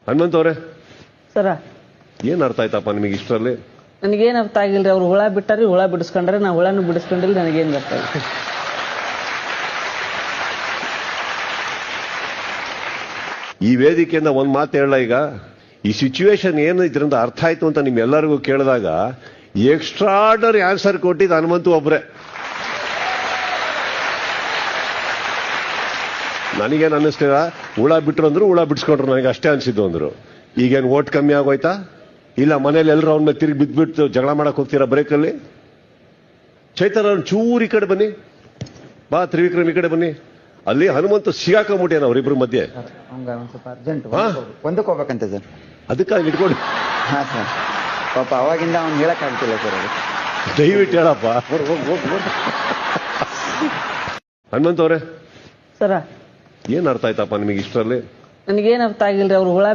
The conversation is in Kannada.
ಹನುಮಂತ್ ಅವರೇ, ಸರ ಏನ್ ಅರ್ಥ ಆಯ್ತಪ್ಪ ನಿಮಗೆ ಇಷ್ಟರಲ್ಲಿ? ನನಗೇನು ಅರ್ಥ ಆಗಿಲ್ರಿ. ಅವ್ರು ಹುಳ ಬಿಟ್ಟಾರಿ, ಹುಳ ಬಿಡಿಸ್ಕೊಂಡ್ರೆ ನಾ ಹುಳನು ಬಿಡಿಸ್ಕೊಂಡಿಲ್ಲ. ನನಗೇನು ಅರ್ಥ ಆಗಿಲ್ಲ. ಈ ವೇದಿಕೆಯಿಂದ ಒಂದ್ ಮಾತು ಹೇಳಲ್ಲ. ಈಗ ಈ ಸಿಚುವೇಶನ್ ಏನು ಇದರಿಂದ ಅರ್ಥ ಆಯ್ತು ಅಂತ ನಿಮ್ಮೆಲ್ಲರಿಗೂ ಕೇಳಿದಾಗ ಎಕ್ಸ್ಟ್ರಾರ್ಡನರಿ ಆನ್ಸರ್ ಕೊಟ್ಟಿದ್ದು ಹನುಮಂತು ಒಬ್ರೆ. ನನಗೇನು ಅನ್ನಿಸ್ತೀರ, ಹುಳ ಬಿಟ್ರು ಅಂದ್ರು ಹುಳ ಬಿಡಿಸ್ಕೊಂಡ್ರು, ನನಗೆ ಅಷ್ಟೇ ಅನ್ಸಿದ್ದು ಅಂದ್ರು. ಈಗೇನು ಓಟ್ ಕಮ್ಮಿ ಆಗೋಯ್ತಾ? ಇಲ್ಲ ಮನೇಲಿ ಎಲ್ಲರೂ ಅವನ ಮೇಲೆ ತಿರುಗಿ ಬಿದ್ದುಬಿಟ್ಟು ಜಗಳ ಮಾಡಕ್ ಹೋಗ್ತೀರಾ ಬ್ರೇಕಲ್ಲಿ? ಚೈತನ್ಯ ಚೂರು ಈ ಕಡೆ ಬನ್ನಿ, ಬಾ ತ್ರಿವಿಕ್ರಮ್ ಈ ಕಡೆ ಬನ್ನಿ. ಅಲ್ಲಿ ಹನುಮಂತು ಸಿಗಾಕೊಂಬಿಟ್ಟೇನ ಅವ್ರಿಬ್ರ ಮಧ್ಯೆ. ಸ್ವಲ್ಪ ಅರ್ಜೆಂಟ್ ಒಂದಕ್ಕೆ ಹೋಗ್ಬೇಕಂತೆ ಸರ್, ಅದಕ್ಕಾಗಿ ಇಟ್ಕೊಂಡು ಹಾ ಸರ್. ಪಾಪ ಅವಾಗಿಂದ ಅವ್ನು ಹೇಳಕ್ ಆಗ್ತಿಲ್ಲ ಸರ್. ಅದು ದಯವಿಟ್ಟು ಹೇಳಪ್ಪ. ಹನುಮಂತ್ ಅವರೇ, ಸರ ಏನ್ ಅರ್ಥ ಆಯ್ತಪ್ಪ ನಿಮಗೆ ಇಷ್ಟರಲ್ಲಿ? ನನಗೇನು ಅರ್ಥ ಆಗಿಲ್ರಿ. ಅವ್ರು ಹುಳ